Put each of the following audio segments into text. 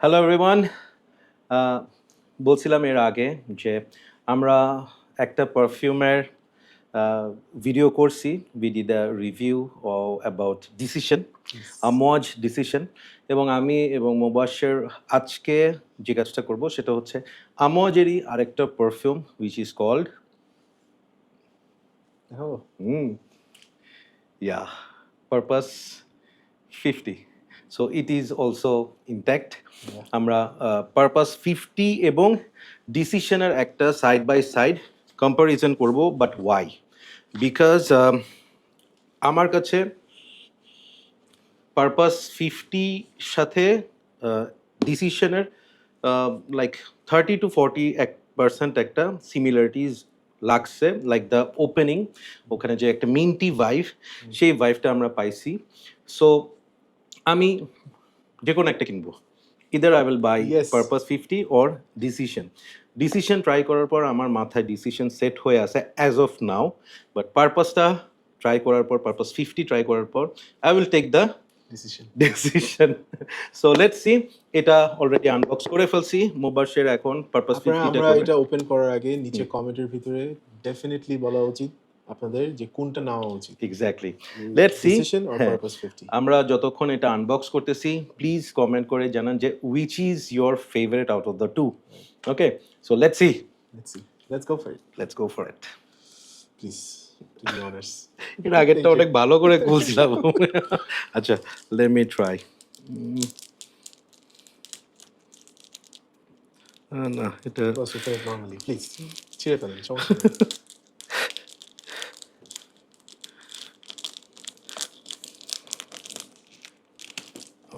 Hello everyone, বলছিলাম এর আগে যে আমরা একটা পারফিউমের ভিডিও করছি। We did a review about decision, Amouage decision. এবং আমি এবং মোবাশ্বের আজকে যে কাজটা করব সেটা হচ্ছে আমোয়াজেরই আরেকটা perfume which is called Purpose 50. So it is also intact. আমরা পারপাস 50 এবং ডিসিশনের একটা সাইড বাই সাইড কম্পারিজন করব, বাট ওয়াই? বিকজ আমার কাছে পারপাস 50 সাথে ডিসিশনের লাইক 30-40% একটা সিমিলারিটিস লাগছে, লাইক দ্য ওপেনিং, ওখানে যে একটা মিন্টি ভাইভ, সেই ভাইভটা আমরা পাইছি। সো আমি যে কোনো একটা কিনবো, either I will buy purpose 50 or decision. Decision try করার পর আমার মাথায় ডিসিশন সেট হয়ে আছে অ্যাজ অফ নাও, বাট পারপাসটা ট্রাই করার পর, পারপাস 50 ট্রাই করার পর I will take the decision. So let's see. এটা অলরেডি আনবক্স করে ফেলছি। মোবাশ্বের এখন পারপাস 50 আমরা এটা ওপেন করার আগে নিচে কমেন্টের ভিতরে ডেফিনেটলি বলা উচিত আপনাদের যে কোনটা নেওয়া উচিত। Exactly, let's see. Decision or purpose 50। আমরা যতক্ষণ এটা আনবক্স করতেছি, প্লিজ কমেন্ট করে জানান যে which is your favourite out of the two. Okay, so let's see. Let's go for it. Let's go for it. Please to be অনার্স। এর আগেরটা অনেক ভালো করে খুলছিলাম। আচ্ছা, লেট মি ট্রাই। না, এটা নরমালি প্লিজ ছিঁড়ে ফেলেন, সমস্যা নেই।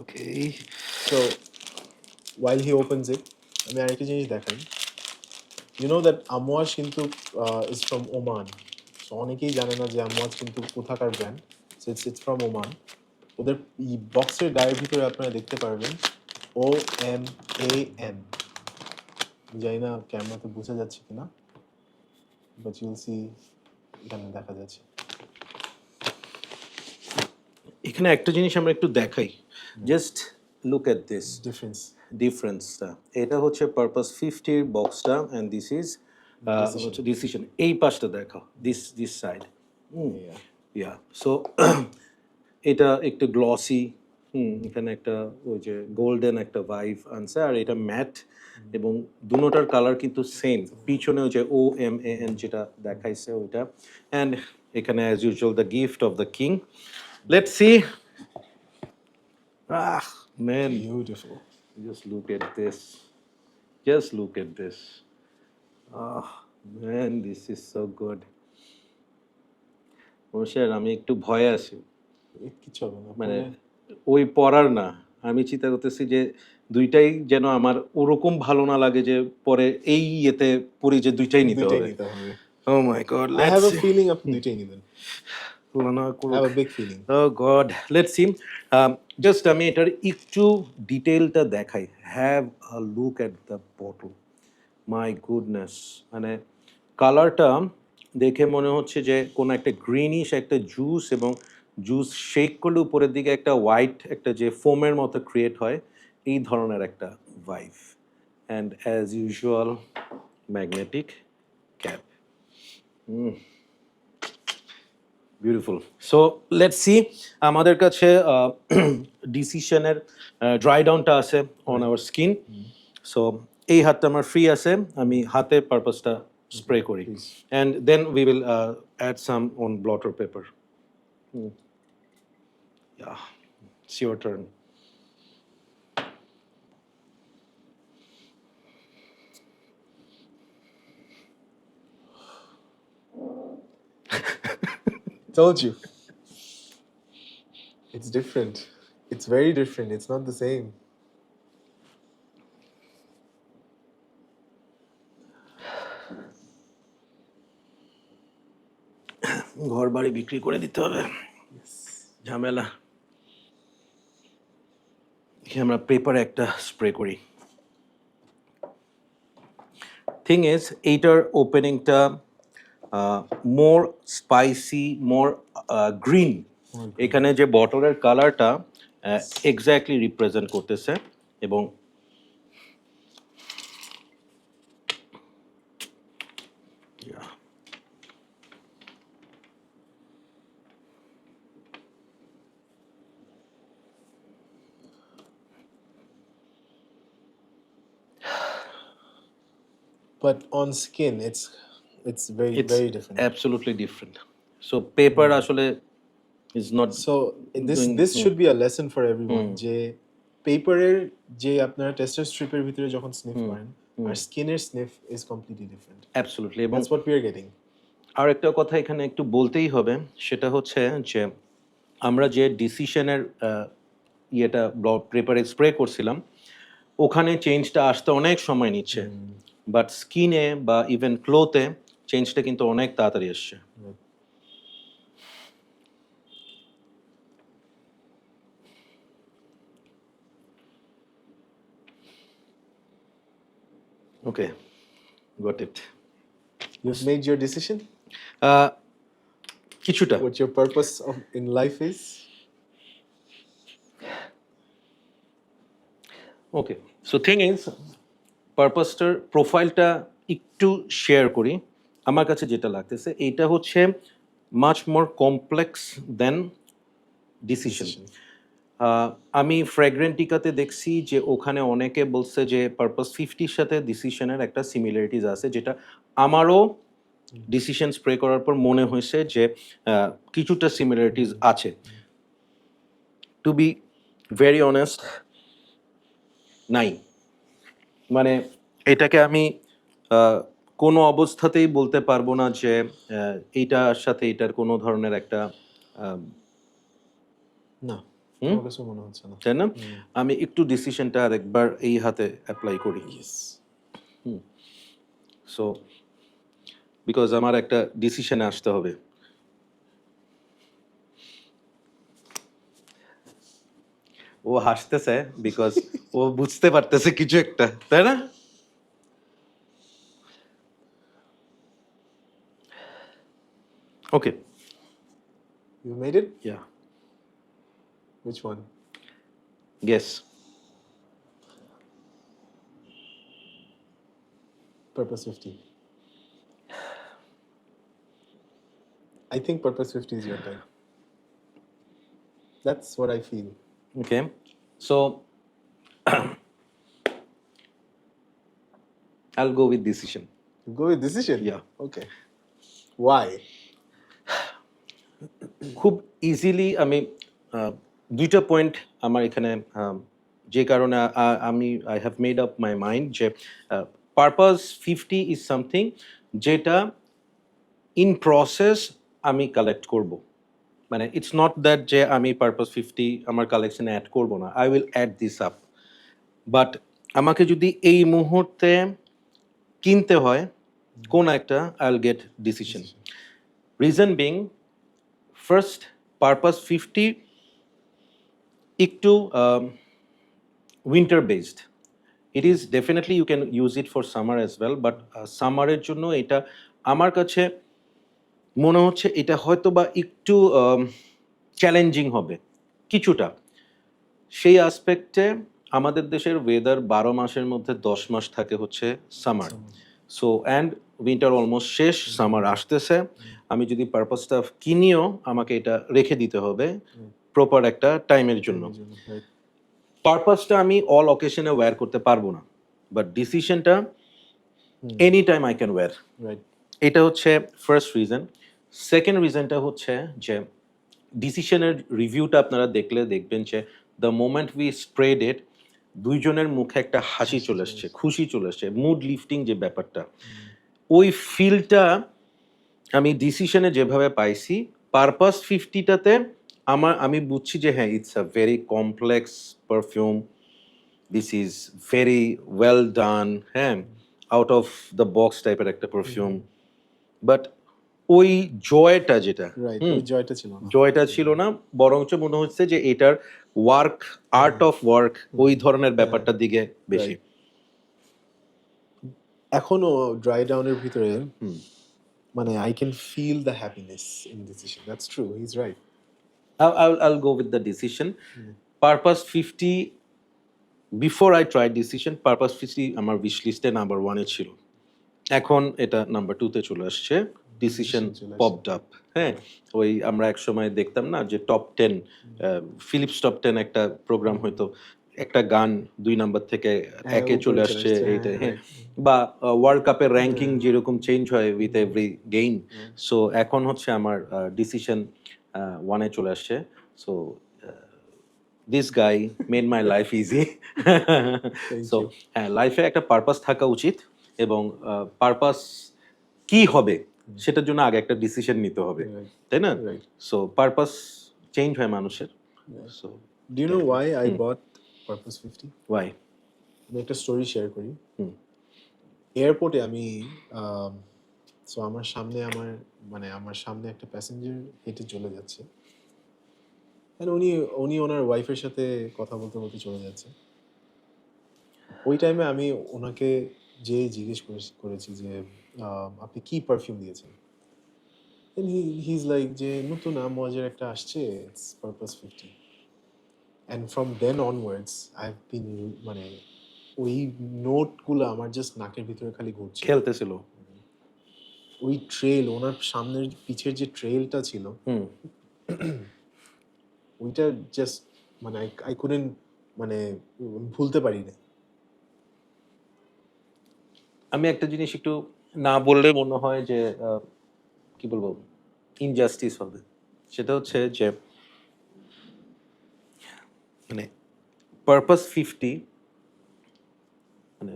Okay. So while he opens it, আমি আরেকটা জিনিস দেখাই। You know that আমওয়াজ কিন্তু is from Oman. So অনেকেই জানে না যে আমওয়াজ কিন্তু কোথাকার brand. So it's from Oman. ওদের বক্সের গায়ের ভিতরে আপনারা দেখতে পারবেন OMAN। জানি না ক্যামেরাতে বোঝা যাচ্ছে কিনা, বাট ইউল সি, এখানে দেখা যাচ্ছে। এখানে একটা জিনিস আমরা একটু দেখাই, জাস্ট লুক এট দিস ডিফারেন্সটা। এটা হচ্ছে পারপাস 50 বক্সটা, এন্ড দিস ইজ হচ্ছে ডিসিশন। এই পাশটা দেখাও, দিস সাইড। ইয়া, সো এটা একটু গ্লসি, এখানে একটা ওই যে গোল্ডেন একটা ভাইভ আনছে, আর এটা ম্যাট, এবং দুটোটার কালার কিন্তু সেম। পিছনে ওই যে OMAN যেটা দেখাইছে ওইটা, অ্যান্ড এখানে as usual the gift of the king. Let's see. Ah, man. Beautiful. Just look at this. Just look at this. Ah, man, this is so good. মশার, আমি একটু ভয়ে আছি, কিছু হবে না, মানে ওই পরার না। আমি চিন্তা করতেছি যে দুইটাই যেন আমার ওরকম ভালো না লাগে যে পরে এই ইয়েতে পরে যে দুইটাই নিতে হবে। Oh my God. I have a feeling আপনি দুইটাই নেবেন। I have a big feeling. Oh God, let's see. Just আমি এটার একটু ডিটেইলটা দেখাই। Have a look at the bottle. My goodness, মানে কালারটা দেখে মনে হচ্ছে যে কোনো একটা গ্রিনিশ একটা জুস, এবং জুস শেক করলে উপরের দিকে একটা হোয়াইট একটা যে ফোমের মতো ক্রিয়েট হয়, এই ধরনের একটা vibe. And as usual magnetic cap. Beautiful. So let's see. আমাদের কাছে ডিসিশনের ড্রাই ডাউনটা আছে অন আওয়ার স্কিন। সো এই হাতটা আমার ফ্রি আছে, আমি হাতে পারপাসটা স্প্রে করি, and then we will add some on blotter paper. It's your turn. Told you. It's different. It's very different. It's not the same. ঘর বাড়ি বিক্রি করে দিতে হবে, ঝামেলা। আমরা পেপারে একটা স্প্রে করি। থিং ইজ, এইটার ওপেনিংটা মোর স্পাইসি, মোর গ্রিন। এখানে যে বটলের কালারটা এক্স্যাক্টলি রিপ্রেজেন্ট করতেছে, এবং But on skin, it's very It's very different. absolutely different. So paper আসলে is not So this doing this should be a lesson for everyone যে পেপারের যে আপনারা টেস্টার স্ট্রিপের ভিতরে যখন স্নিফ করেন আর স্কিনের sniff is completely different absolutely এবং that's what we are getting আর একটা কথা এখানে একটু বলতেই হবে সেটা হচ্ছে যে আমরা যে ডিসিশনের ইয়েটা পেপারে স্প্রে করছিলাম ওখানে চেঞ্জটা আসতে অনেক সময় নিচ্ছে বাট স্কিনে বা ইভেন ক্লোতে চেঞ্জটা কিন্তু অনেক তাড়াতাড়ি আসছে ওকে got it You've made your decision কিছুটা what your purpose in life is. Okay so thing is পারপাসটার প্রোফাইলটা একটু শেয়ার করি আমার কাছে যেটা লাগতেছে এইটা হচ্ছে মাচ মোর কমপ্লেক্স দেন ডিসিশন আমি ফ্র্যাগ্রেন্টিকাতে দেখছি যে ওখানে অনেকে বলছে যে পারপাস 50-র সাথে ডিসিশনের একটা সিমিলারিটিস আছে যেটা আমারও ডিসিশন স্প্রে করার পর মনে হয়েছে যে কিছুটা সিমিলারিটিস আছে টু বি ভেরি অনেস্ট নাই মানে এটাকে আমি কোনো অবস্থাতেই বলতে পারবো না যে এইটার সাথে এটার কোনো ধরনের একটা না আমার কাছে মনে হচ্ছে না তাই না আমি একটু ডিসিশনটা আরেকবার এই হাতে অ্যাপ্লাই করি সো বিকজ আমার একটা ডিসিশনে আসতে হবে ও হাসতেছে বিকজ ও বুঝতে পারতেছে কিছু একটা তাই না ওকে You made it? Yeah. Which one? Guess. Purpose 50. I think Purpose 50 is your time. That's what I feel. Okay. So I'll go with decision. You go with decision? Yeah. Okay. Why? খুব easily আমি দুইটা point আমার এখানে যে কারণে আমি I have made up my mind যে purpose 50 is something যেটা ইন প্রসেস আমি কালেক্ট করব মানে ইটস নট দ্যাট যে আমি পারপাস 50 আমার কালেকশনে অ্যাড করব না I will add this up but আমাকে যদি এই মুহূর্তে কিনতে হয় কোন একটা I will get Decision reason being First, Purpose 50 একটু winter based. It is definitely you can use it for summer as well, but সামারের জন্য এটা আমার কাছে মনে হচ্ছে এটা হয়তো বা একটু চ্যালেঞ্জিং হবে কিছুটা সেই আসপেক্টে আমাদের দেশের ওয়েদার 12 মাসের মধ্যে 10 মাস থাকে হচ্ছে summer so and winter almost শেষ সামার আসতেছে আমি যদি পারপাসটা কিনিও আমাকে এটা রেখে দিতে হবে প্রপার একটা টাইমের জন্য পারপাসটা আমি অল অকেশনে ওয়্যার করতে পারবো না বাট ডিসিশনটা any time I can wear এটা হচ্ছে ফার্স্ট রিজন সেকেন্ড রিজনটা হচ্ছে যে ডিসিশনের রিভিউটা আপনারা দেখলে দেখবেন যে দ্য মোমেন্ট উই স্প্রেড ইট দুইজনের মুখে একটা হাসি চলে আসছে খুশি চলে আসছে মুড লিফটিং যে ব্যাপারটা ওই ফিলটা আমি ডিসিশনে যেভাবে পাইছি পারপাস 50টাতে আমি বুঝছি যে হ্যাঁ it's a very complex perfume this is very well done হ্যাঁ আউট অফ দ্য বক্স টাইপের একটা পারফিউম বাট ওই জয়টা যেটা জয়টা ছিল না বরঞ্চ মনে হচ্ছে যে এটার ওয়ার্ক আর্ট অফ ওয়ার্ক ওই ধরনের ব্যাপারটার দিকে বেশি এখনো ড্রাই ডাউনের ভিতরে মানে I can feel the happiness in decision. That's true. He's right. I'll go with the decision. Purpose 50 before I tried decision Purpose 50 আমার wish list এ নাম্বার 1 এ ছিল এখন এটা নাম্বার 2 তে চলে আসছে ডিসিশন পপড আপ হ্যাঁ ওই আমরা এক সময় দেখতাম না যে টপ 10 ফিলিপস টপ 10 একটা প্রোগ্রাম হয়তো একটা গান 2 নাম্বার থেকে হ্যাঁ, একে উপরে চলে চলে আসছে আসছে, হ্যাঁ, এইটা, হ্যাঁ। right. বা ওয়ার্ল্ড কাপের র্যাঙ্কিং যেরকম চেঞ্জ হয় with every game, hmm. So এখন হচ্ছে আমার ডিসিশন 1 এ চলে আসছে। So this guy made my life easy. Thank so you. হ্যাঁ, লাইফে একটা পারপাস থাকা উচিত এবং পারপাস কি হবে সেটার জন্য আগে একটা ডিসিশন নিতে হবে, Right. তাই না? Right. সো পারপাস চেঞ্জ হয় মানুষের। Yeah. So Do you know why I bought Purpose 50? Why? আমি একটা স্টোরি শেয়ার করি। হুম। এয়ারপোর্টে আমি সো আমার সামনে আমার সামনে একটা প্যাসেঞ্জার হেঁটে চলে যাচ্ছে। আর উনি উনি ওনার ওয়াইফের সাথে কথা বলতে বলতে চলে যাচ্ছে। ওই টাইমে আমি ওনাকে যেয়ে জিজ্ঞেস করেছি যে আপনি কি পারফিউম দিয়েছেন? দেন he's like যে নতুন আমওয়াজের একটা আসছে, it's Purpose 50। And from then onwards I have been মানে ওই নোটগুলো আমার জাস্ট নাকের ভিতরে খালি ঘুরছে। খেলতেছিল। ওই ট্রেল ওনার সামনের পিছের যে ট্রেলটা ছিল হুম। ওইটা জাস্ট মানে আই কুডেন্ট মানে ভুলতে পারি না। আমি একটা জিনিস একটু না বললে মনে হয় যে কি বলবো, ইনজাস্টিস হবে। সেটা হচ্ছে যে মানে পারপাস 50 মানে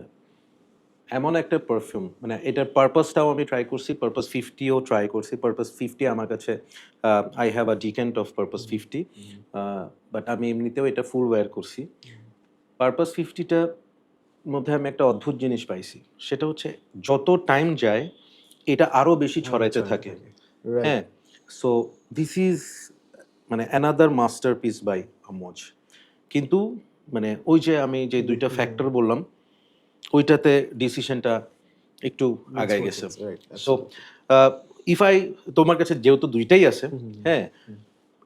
এমন একটা পারফিউম, মানে এটার পারপাসটাও আমি ট্রাই করছি, পারপাস 50ও ট্রাই করছি। পারপাস 50 আমার কাছে I have a decant of purpose 50, but আমি এমনিতেও এটা ফুল ওয়্যার করছি। পারপাস 50টার মধ্যে আমি একটা অদ্ভুত জিনিস পাইছি, সেটা হচ্ছে যত টাইম যায় এটা আরো বেশি ছড়াইতে থাকে। রাইট। হ্যাঁ, সো দিস ইজ মানে অ্যানাদার মাস্টারপিস বাই আমোজ। কিন্তু মানে ওই যে আমি যে দুইটা ফ্যাক্টর বললাম ওইটাতে ডিসিশনটা একটু আগায় গেছে। রাইট, সো ইফ আই, তোমার কাছে যেহেতু দুইটাই আছে, হ্যাঁ,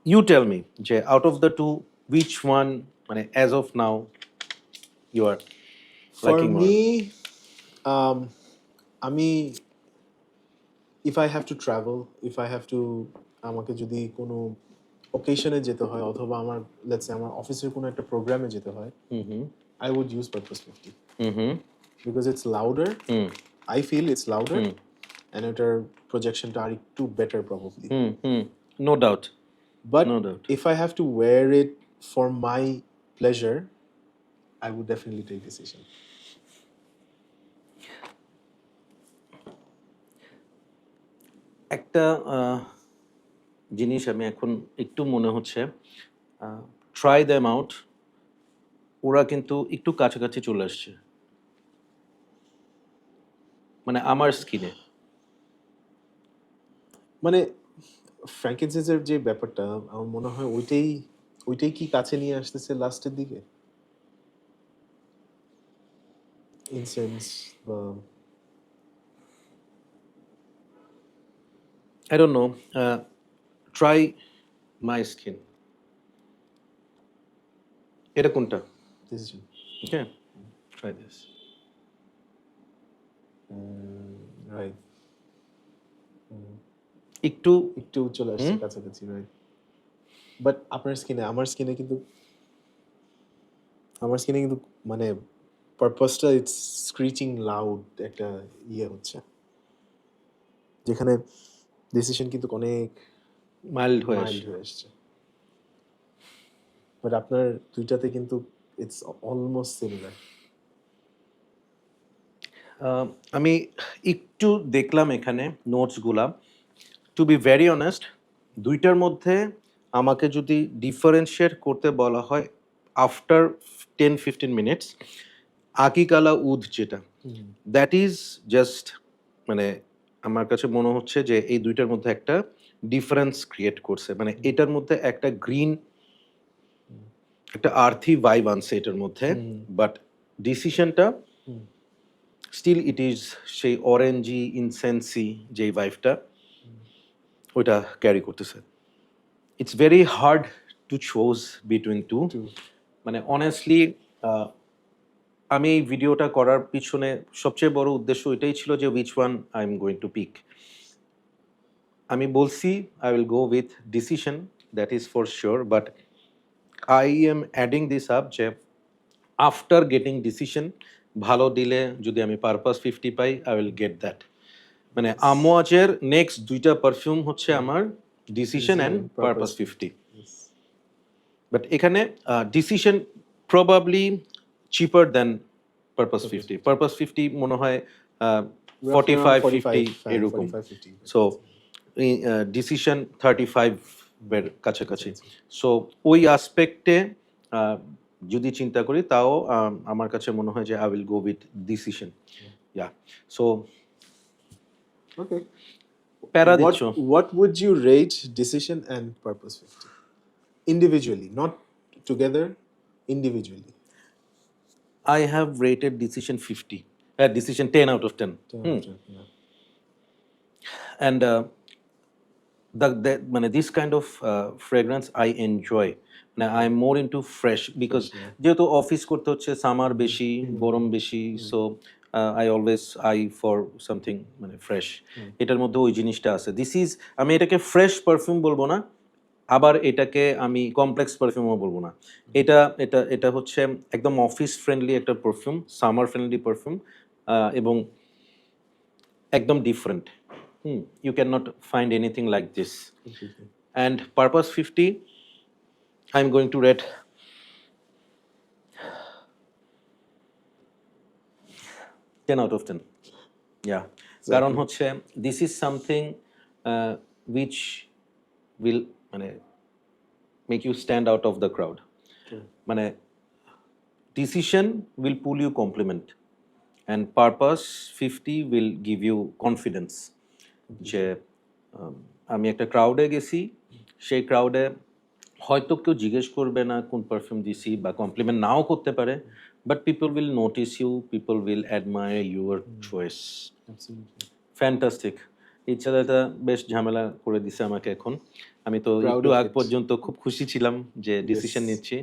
ইউ টেল মি যে out of the two which one মানে as of now you are for liking more? Me আমি if I have to travel, if I have to আমাকে যদি কোনো ওকেশনে যেতে হয় অথবা আমার লেটস সে আমার অফিসের কোনো একটা প্রোগ্রামে যেতে হয়, I would use Purpose 50 because it's louder. I feel it's louder and এটার প্রজেকশনটা আর একটু better probably. No doubt, But no doubt. if I have to wear it for my pleasure, I would definitely take decision. একটা জিনিস আমি এখন একটু মনে হচ্ছে, ট্রাই দ্যাম আউট, ওরা কিন্তু একটু কাছাকাছি চলে আসছে মানে আমার স্কিনে। মানে ফ্র্যাঙ্কিনসেন্সের যে ব্যাপারটা আমার মনে হয় ওইটাই কি কাছে নিয়ে আসতেছে লাস্টের দিকে ইনসেন্স বা I don't know. Try my skin. এটা কোনটা? Decision. Okay, try this. Right, একটু একটু চলে আসছে কাছাকাছি, রাইট। বাট আমার স্কিনে কিন্তু মানে পারপাসটা ইটস স্ক্রিচিং লাউড একটা ইয়ে হচ্ছে, যেখানে ডিসিশন কিন্তু অনেক মাইল্ড হয়ে মাইল্ড আসে। হয়ে আসছে। বাট আপনার দুইটাতে কিন্তু ইটস অলমোস্ট সিমিলার। আমি একটু দেখলাম এখানে নোটসগুলা। টু বি ভেরি অনেস্ট, দুইটার মধ্যে আমাকে যদি ডিফারেন্সিয়েট করতে বলা হয় আফটার 10-15 মিনিটস, আকিকালা উদ যেটা, দ্যাট ইজ জাস্ট মানে আমার কাছে মনে হচ্ছে যে এই দুইটার মধ্যে একটা ডিফারেন্স ক্রিয়েট করছে। মানে এটার মধ্যে একটা গ্রিন, একটা আর্থি ভাইব আনছে এটার মধ্যে, বাট ডিসিশনটা স্টিল ইট ইজ সেই অরেঞ্জি ইনসেন্সি যেই ভাইবটা ওইটা ক্যারি করতেছে। It's very hard to choose between two. মানে অনেস্টলি আমি এই ভিডিওটা করার পিছনে সবচেয়ে বড় উদ্দেশ্য এটাই ছিল যে which one I am going to pick. আমি বলছি I will go with Decision, that is for sure, but I am adding this up যে আফটার গেটিং ডিসিশন ভালো দিলে যদি আমি পারপাস 50 পাই আই উইল গেট দ্যাট। মানে আমোয়াজের নেক্সট দুইটা পারফিউম হচ্ছে আমার Decision and Purpose 50। Yes. But এখানে Decision probably cheaper than Purpose 50। Purpose 50 মনে হয় Roughly around 45-50 45, এরকম। 45-50. সো ডিসিশন 35 এর কাছাকাছি। সো ওই আসপেক্টে যদি চিন্তা করি তাও আমার কাছে মনে হয় যে I will go with decision. Yeah so Okay. প্যারা What দিচ্ছ। what would you rate decision and purpose 50? Individually, not together, individually. I have rated decision 50. Decision 10 out of 10. 10 out of 10, yeah. And মানে this kind of fragrance I enjoy. Now I'm more into fresh because যেহেতু office করতে হচ্ছে, summer বেশি, গরম বেশি, so I always eye for something মানে fresh. এটার মধ্যে ওই জিনিসটা আছে। দিস ইজ, আমি এটাকে ফ্রেশ পারফিউম বলবো না, আবার এটাকে আমি কমপ্লেক্স পারফিউমও বলবো না। এটা এটা এটা হচ্ছে একদম অফিস ফ্রেন্ডলি একটা পারফিউম, সামার ফ্রেন্ডলি পারফিউম, এবং একদম different. You cannot find anything like this. Completely. And Purpose 50, I'm going to rate 10 out of 10. Yeah. কারণ হচ্ছে this is something which will মানে make you stand out of the crowd. মানে decision will pull you compliment and Purpose 50 will give you confidence. যে আমি একটা ক্রাউডে গেছি, সেই ক্রাউডে হয়তো কেউ জিজ্ঞেস করবে না কোন পারফিউম দিছি বা কমপ্লিমেন্ট নাও করতে পারে, but people will notice you, people will admire your choice. Absolutely. Fantastic. ইচ্ছাদাতা বেশ ঝামেলা করে দিছে আমাকে এখন। আমি তো Proud একটু of আগ it. পর্যন্ত খুব খুশি ছিলাম যে ডিসিশন নিচ্ছি,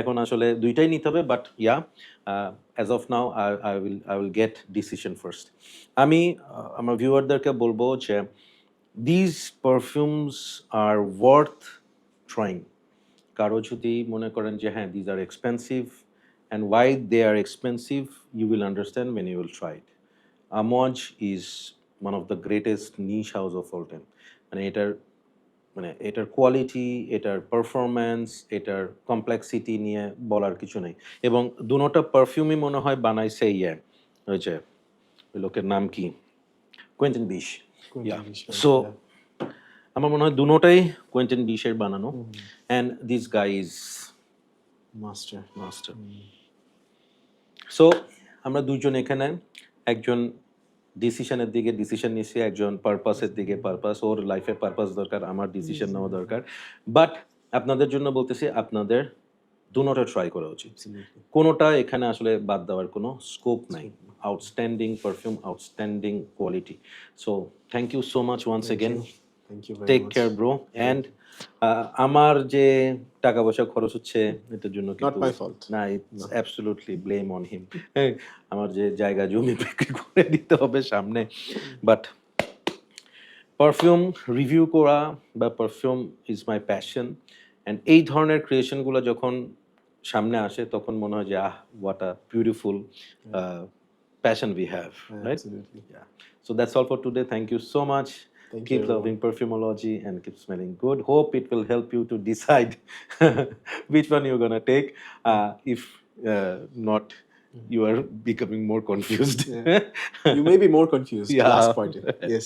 এখন আসলে দুইটাই নিতে হবে, but yeah as of now I will get Decision first. আমি আমার ভিউয়ারদেরকে বলবো যে this perfumes are worth trying. কারো যদি মনে করেন যে হ্যাঁ these are expensive, and why they are expensive you will understand when you will try it. Amouage is one of the greatest niche house of all time. মানে এটার quality, এটার performance, এটার কমপ্লেক্সিটি নিয়ে বলার কিছু নেই। এবং দুটোটা পারফিউমই মনে হয় বানাইছে ওই যে ওই লোকের নাম কি, কোয়েন্টিন বিশ। সো আমার মনে হয় দুটোটাই কোয়েন্টিন বিশের বানানো, and this guy is Master. Master. So আমরা দুজন এখানে, একজন ডিসিশনের দিকে ডিসিশন নিচ্ছি, একজন পারপাসের দিকে পারপাস, ওর লাইফে পারপাস দরকার, আমার ডিসিশন নেওয়া দরকার। বাট আপনাদের জন্য বলতেছি আপনাদের দুটোটা ট্রাই করা উচিত, কোনোটা এখানে আসলে বাদ দেওয়ার কোনো স্কোপ নাই। Outstanding perfume, outstanding quality. So thank you so much once again. Thank you very take much. Care bro. And আমার যে টাকা পয়সা খরচ হচ্ছে এটার জন্য Not my fault. না, it's absolutely blame on him. আমার যে জায়গা জমি বিক্রি করে দিতে হবে সামনে। বাট পারফিউম রিভিউ করা বা perfume is my passion, and এই ধরনের ক্রিয়েশনগুলো যখন সামনে আসে তখন মনে হয় যে what a beautiful passion we have, right? Absolutely. Yeah. So that's all for today. Thank you so much. Thank Keep you, loving perfumology and keep smelling good. Hope it will help you to decide which one you're gonna take. If not, you are becoming more confused. You may be more confused. Yeah. Last point. Yes.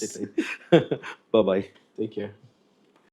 Bye bye. Take care.